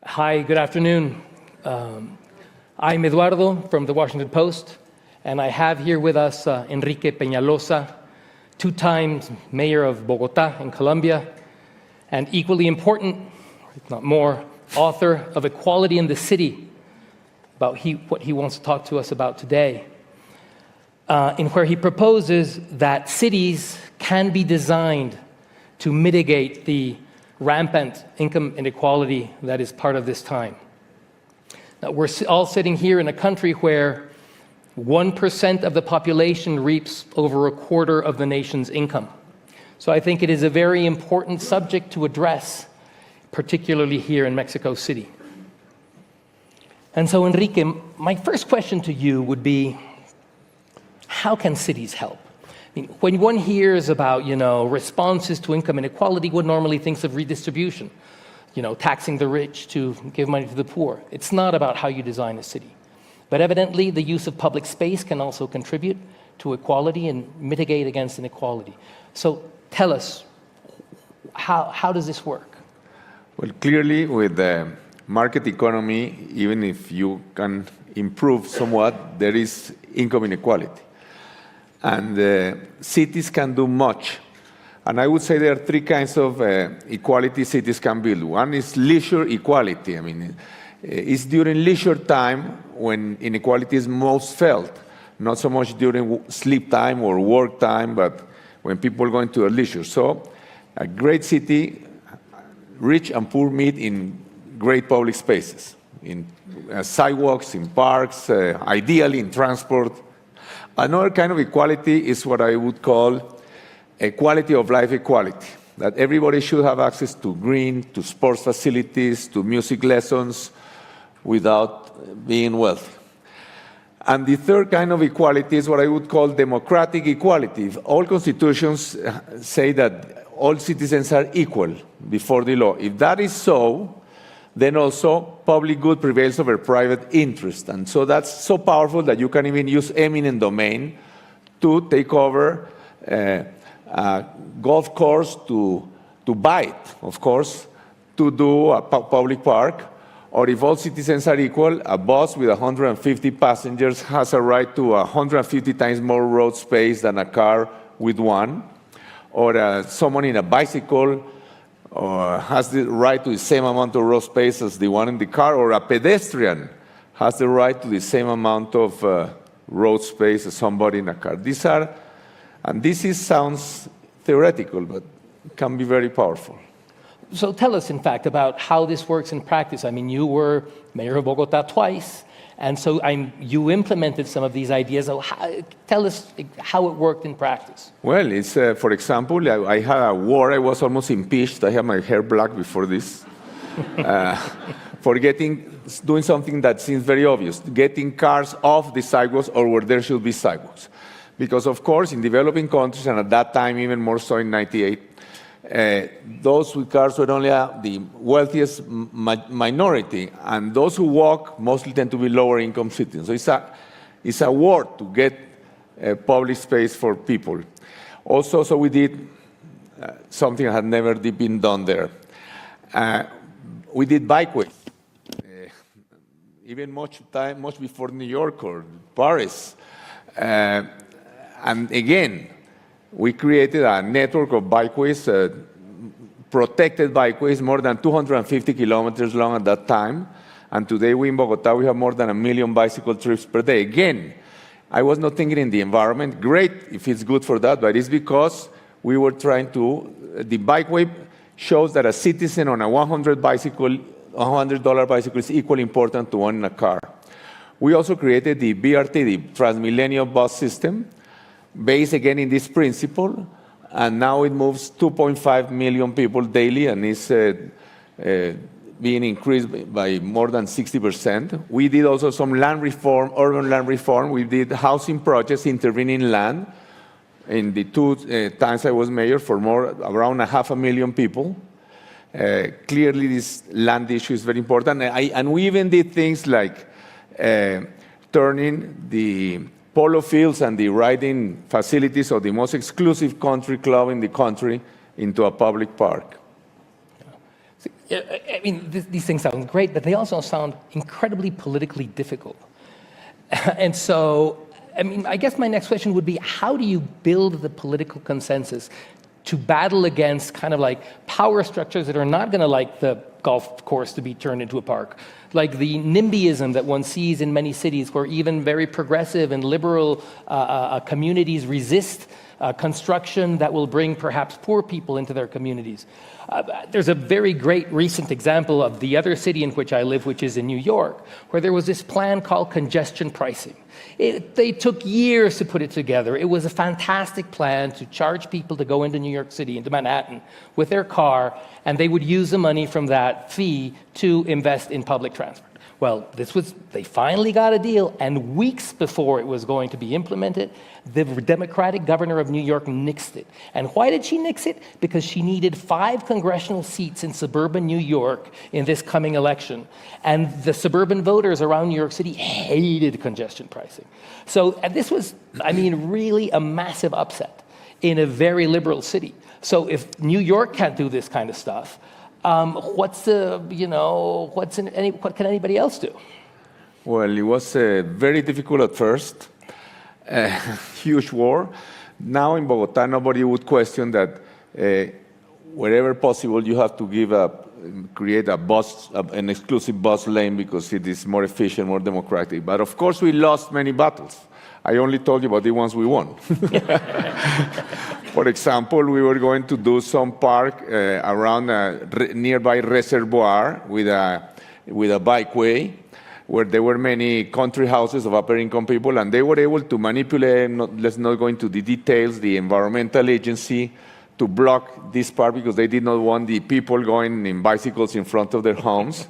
Hi, good afternoon. I'm Eduardo from the Washington Post, and I have here with us Enrique Peñalosa, 2 times Mayor of Bogotá in Colombia, and equally important, if not more, author of Equality in the City, about what he wants to talk to us about today, in where he proposes that cities can be designed to mitigate the rampant income inequality that is part of this time. Now, we're all sitting here in a country where 1% of the population reaps over 1/4 of the nation's income. So I think it is a very important subject to address, particularly here in Mexico City. And so, Enrique, my first question to you would be, how can cities help? I mean, when one hears about, responses to income inequality, one normally thinks of redistribution, taxing the rich to give money to the poor. It's not about how you design a city. But evidently, the use of public space can also contribute to equality and mitigate against inequality. So tell us, how does this work? Well, clearly, with the market economy, even if you can improve somewhat, there is income inequality. And cities can do much. And I would say there are 3 kinds of equality cities can build. One is leisure equality. I mean, it's during leisure time when inequality is most felt, not so much during sleep time or work time, but when people go into their leisure. So a great city, rich and poor meet in great public spaces, in sidewalks, in parks, ideally in transport. Another kind of equality is what I would call a quality of life equality, that everybody should have access to green, to sports facilities, to music lessons without being wealthy. And the third kind of equality is what I would call democratic equality. All constitutions say that all citizens are equal before the law. If that is so, then also public good prevails over private interest. And so that's so powerful that you can even use eminent domain to take over a golf course, to buy it, of course, to do a public park. Or if all citizens are equal, a bus with 150 passengers has a right to 150 times more road space than a car with 1. Or someone in a bicycle has the right to the same amount of road space as the one in the car, or a pedestrian has the right to the same amount of road space as somebody in a car. This sounds theoretical, but it can be very powerful. So tell us, in fact, about how this works in practice. I mean, you were Mayor of Bogotá twice, and so you implemented some of these ideas. So tell us how it worked in practice. Well, it's, for example, I had a war. I was almost impeached. I had my hair black before this. For doing something that seems very obvious, getting cars off the sidewalks or where there should be sidewalks. Because, of course, in developing countries, and at that time even more so in '98, those with cars were only the wealthiest minority, and those who walk mostly tend to be lower-income citizens. So it's a war to get public space for people. Also, so we did something that had never been done there. We did bikeways, even much before New York or Paris. And again, we created a network of bikeways, protected bikeways, more than 250 kilometers long at that time. And today, we in Bogotá, we have more than 1 million bicycle trips per day. Again, I was not thinking in the environment. Great if it's good for that, but it's because we were trying to, the bikeway shows that a citizen on a $100 bicycle is equally important to one in a car. We also created the BRT, the Transmillennial Bus System, based again in this principle, and now it moves 2.5 million people daily, and is being increased by more than 60%. We did also some land reform, urban land reform. We did housing projects, intervening land. In the 2 times I was mayor, for around 500,000 people. Clearly, this land issue is very important. And we even did things like turning the polo fields and the riding facilities of the most exclusive country club in the country into a public park. I mean, these things sound great, but they also sound incredibly politically difficult. And so, I mean, I guess my next question would be, how do you build the political consensus to battle against kind of like power structures that are not going to like the golf course to be turned into a park, like the NIMBYism that one sees in many cities where even very progressive and liberal communities resist construction that will bring perhaps poor people into their communities. There's a very great recent example of the other city in which I live, which is in New York, where there was this plan called congestion pricing. They took years to put it together. It was a fantastic plan to charge people to go into New York City, into Manhattan, with their car, and they would use the money from that fee to invest in public transport. Well, they finally got a deal, and weeks before it was going to be implemented, the Democratic governor of New York nixed it. And why did she nix it? Because she needed 5 congressional seats in suburban New York in this coming election. And the suburban voters around New York City hated congestion pricing. So this was, I mean, really a massive upset in a very liberal city. So if New York can't do this kind of stuff, what can anybody else do? Well, it was very difficult at first, huge war. Now in Bogotá, nobody would question that wherever possible, you have to create an exclusive bus lane because it is more efficient, more democratic. But of course, we lost many battles. I only told you about the ones we won. For example, we were going to do some park around a nearby reservoir with a bikeway where there were many country houses of upper-income people, and they were able to manipulate, let's not go into the details, the environmental agency to block this part because they did not want the people going in bicycles in front of their homes.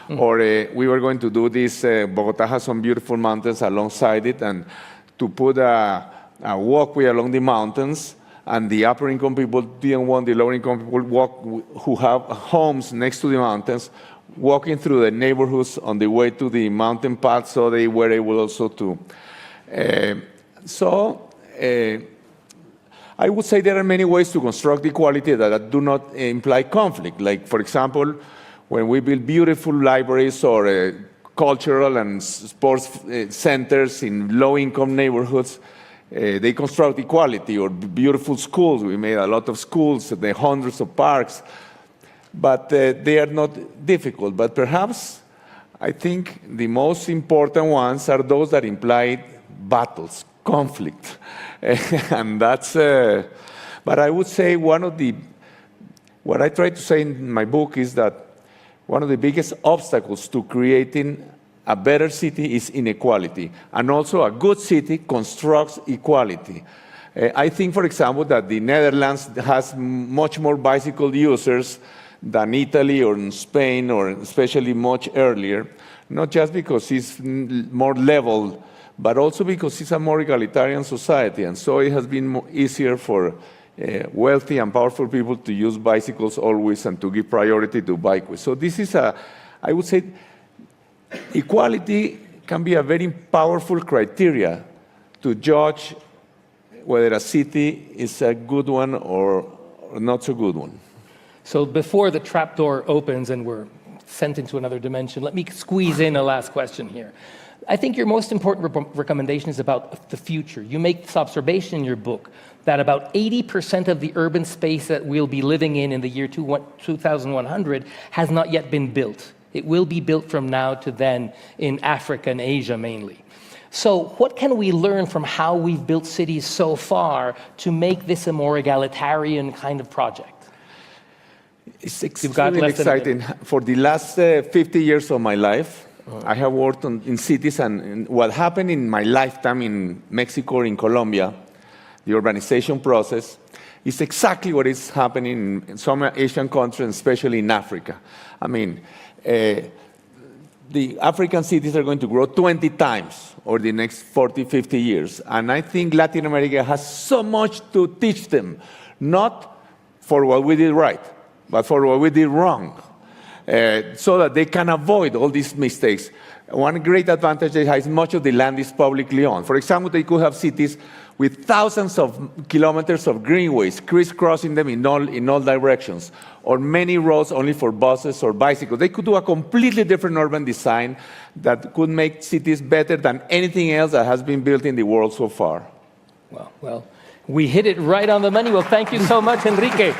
Or we were going to do this, Bogotá has some beautiful mountains alongside it, and to put a walkway along the mountains, and the upper-income people didn't want the lower-income people who have homes next to the mountains walking through the neighborhoods on the way to the mountain path, so they were able also to. I would say there are many ways to construct equality that do not imply conflict. Like, for example, when we build beautiful libraries or cultural and sports centers in low-income neighborhoods, they construct equality, or beautiful schools. We made a lot of schools, the hundreds of parks, but they are not difficult. But perhaps I think the most important ones are those that imply battles, conflict. And that's, but I would say what I try to say in my book is that one of the biggest obstacles to creating a better city is inequality. And also a good city constructs equality. I think, for example, that the Netherlands has much more bicycle users than Italy or Spain, or especially much earlier, not just because it's more level, but also because it's a more egalitarian society. And so it has been easier for wealthy and powerful people to use bicycles always and to give priority to bikeways. So this is I would say, equality can be a very powerful criteria to judge whether a city is a good one or not so good one. So before the trapdoor opens and we're sent into another dimension, let me squeeze in a last question here. I think your most important recommendation is about the future. You make this observation in your book that about 80% of the urban space that we'll be living in the year 2100 has not yet been built. It will be built from now to then in Africa and Asia mainly. So what can we learn from how we've built cities so far to make this a more egalitarian kind of project? It's extremely exciting. For the last 50 years of my life, I have worked in cities, and what happened in my lifetime in Mexico or in Colombia, the urbanization process, is exactly what is happening in some Asian countries, especially in Africa. I mean, the African cities are going to grow 20 times over the next 40, 50 years. And I think Latin America has so much to teach them, not for what we did right, but for what we did wrong. so that they can avoid all these mistakes. One great advantage they have is much of the land is publicly owned. For example, they could have cities with thousands of kilometers of greenways, crisscrossing them in all directions, or many roads only for buses or bicycles. They could do a completely different urban design that could make cities better than anything else that has been built in the world so far. Well, we hit it right on the money. Well, thank you so much, Enrique.